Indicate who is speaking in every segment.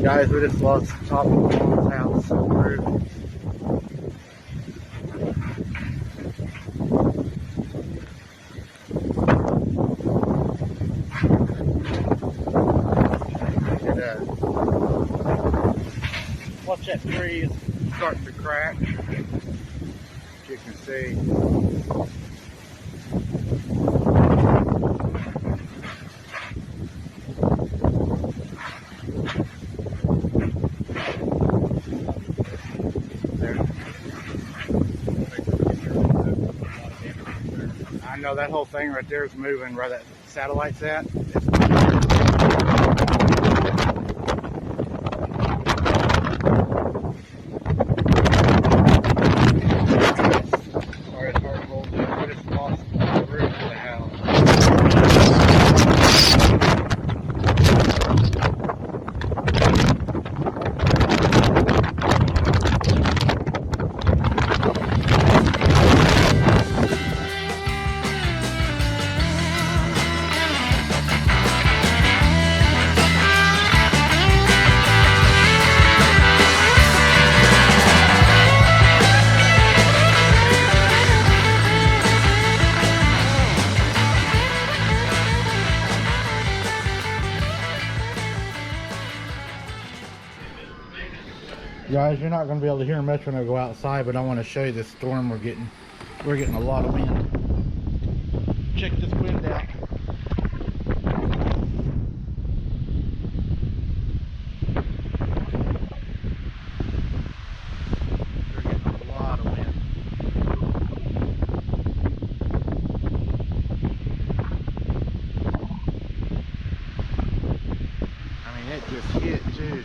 Speaker 1: Guys, we just lost the top of the mom's house on the roof. Watch that tree, it's starting to crack. As you can see. I know that whole thing right there is moving where that satellite's at. Guys, you're not going to be able to hear much when I go outside, but I want to show you this storm we're getting. We're getting a lot of wind. Check this wind out. We're getting a lot of wind. I mean, it just hit too.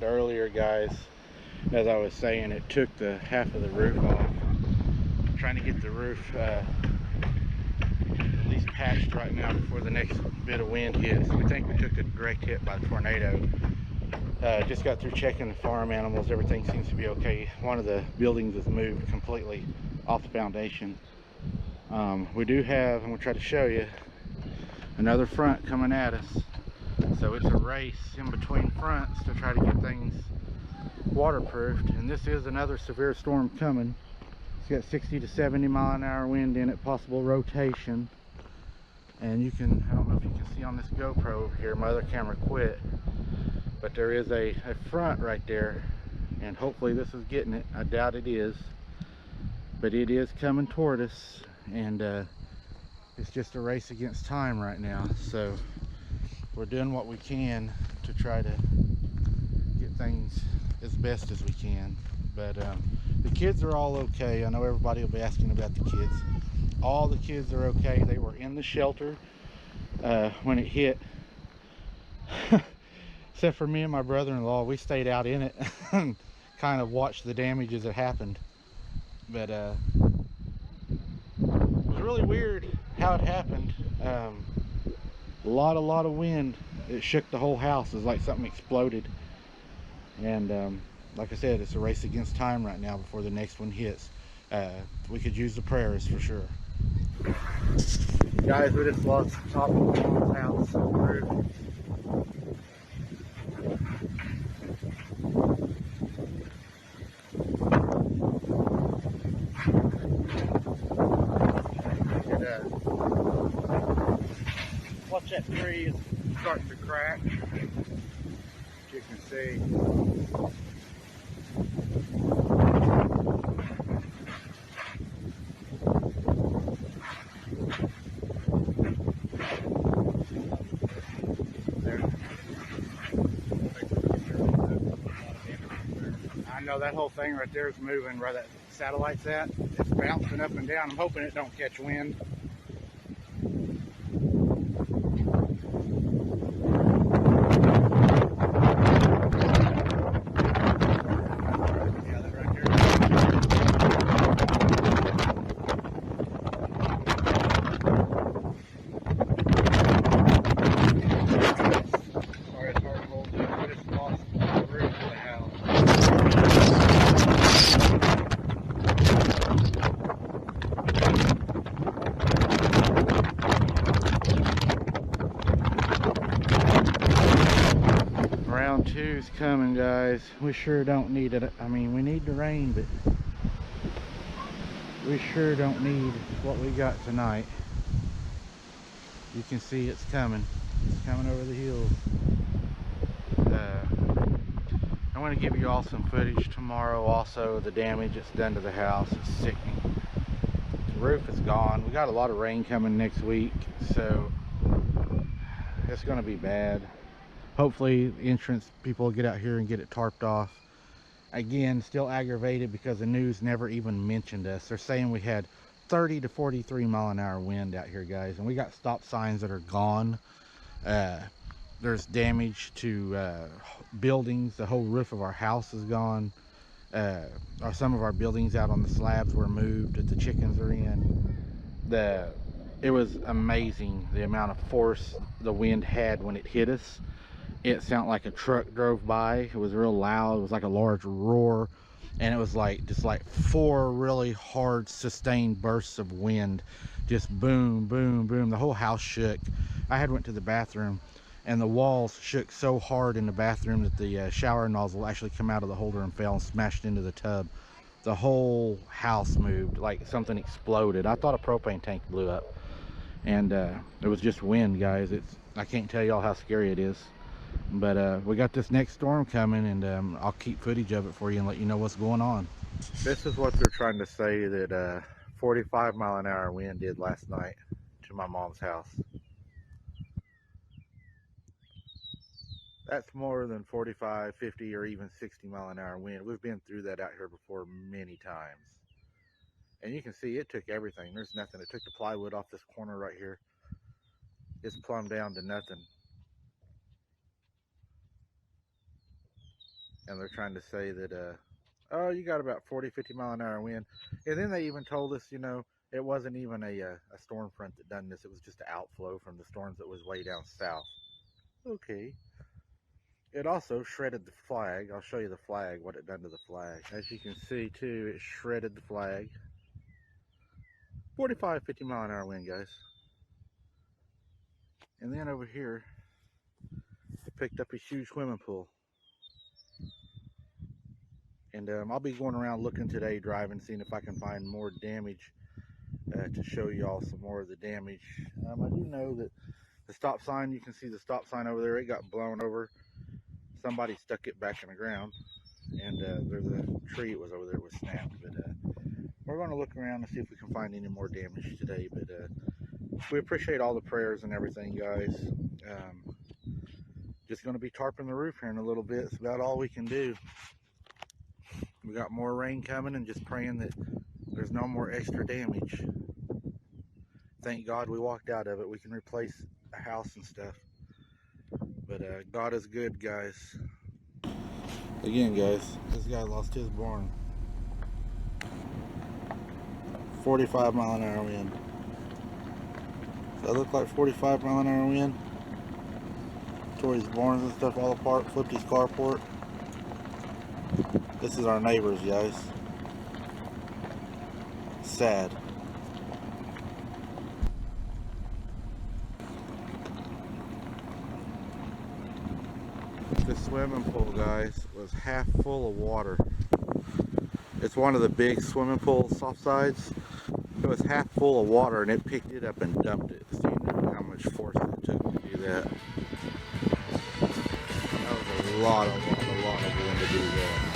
Speaker 1: Earlier, guys, as I was saying, it took the half of the roof off. I'm trying to get the roof at least patched right now before the next bit of wind hits. We think we took a direct hit by the tornado. Just got through checking the farm animals. Everything seems to be okay. One of the buildings is moved completely off the foundation. We do have, I'm going to try to show you, another front coming at us. So it's a race in between fronts to try to get things waterproofed. And this is another severe storm coming. It's got 60 to 70 mile an hour wind in it, possible rotation. And you can, I don't know if you can see on this GoPro over here, my other camera quit. But there is a front right there. And hopefully this is getting it. I doubt it is. But it is coming toward us. And it's just a race against time right now. So we're doing what we can to try to get things as best as we can. But the kids are all okay. I know everybody will be asking about the kids. All the kids are okay. They were in the shelter when it hit. Except for me and my brother-in-law, we stayed out in it and kind of watched the damage as it happened. But it was really weird how it happened. A lot of wind. It shook the whole house. It was like something exploded. And like I said, it's a race against time right now before the next one hits. We could use the prayers for sure. Guys, we just lost the top of the mom's house on the roof. Watch that tree, it's starting to crack. As you can see. know, that whole thing right there is moving where that satellite's at. It's bouncing up and down. I'm hoping it don't catch wind. Round two's coming, guys. We sure don't need it. I mean, we need the rain, but we sure don't need what we got tonight. You can see it's coming. It's coming over the hills. I'm going to give you all some footage tomorrow. Also, the damage it's done to the house is sickening. The roof is gone. We got a lot of rain coming next week, so it's going to be bad. Hopefully the insurance people will get out here and get it tarped off. Again, still aggravated because the news never even mentioned us. They're saying we had 30 to 43 mile an hour wind out here, guys, and we got stop signs that are gone. There's damage to buildings. The whole roof of our house is gone. Some of our buildings out on the slabs were moved that the chickens are in. It was amazing the amount of force the wind had when it hit us. It sounded like a truck drove by. It was real loud. It was like a large roar, and it was like just like 4 really hard sustained bursts of wind, just boom, boom, boom. The whole house shook. I had went to the bathroom, and the walls shook so hard in the bathroom that the shower nozzle actually came out of the holder and fell and smashed into the tub. The whole house moved like something exploded. I thought a propane tank blew up, and it was just wind, guys. I can't tell y'all how scary it is. But we got this next storm coming, and I'll keep footage of it for you and let you know what's going on. This is what they're trying to say that 45 mile an hour wind did last night to my mom's house. That's more than 45, 50, or even 60 mile an hour wind. We've been through that out here before many times. And you can see it took everything. There's nothing. It took the plywood off this corner right here. It's plumbed down to nothing. And they're trying to say that, oh, you got about 40, 50 mile an hour wind. And then they even told us, you know, it wasn't even a storm front that done this. It was just an outflow from the storms that was way down south. Okay. It also shredded the flag. I'll show you the flag, what it done to the flag. As you can see, too, it shredded the flag. 45, 50 mile an hour wind, guys. And then over here, it picked up a huge swimming pool. And I'll be going around looking today, driving, seeing if I can find more damage to show y'all some more of the damage. I do know that the stop sign, you can see the stop sign over there, it got blown over. Somebody stuck it back in the ground, and there's a tree that was over there was snapped. But we're going to look around and see if we can find any more damage today. But we appreciate all the prayers and everything, guys. Just going to be tarping the roof here in a little bit. It's about all we can do. We got more rain coming, and just praying that there's no more extra damage. Thank God we walked out of it. We can replace a house and stuff. But God is good, guys. Again, guys, this guy lost his barn. 45 mile an hour wind. Does that look like 45 mile an hour wind? Tore his barns and stuff all apart, flipped his carport. This is our neighbors, guys. Sad. The swimming pool, guys, was half full of water. It's one of the big swimming pool soft sides. It was half full of water, and it picked it up and dumped it. So you know how much force it took to do that. That was a lot of wind to do that.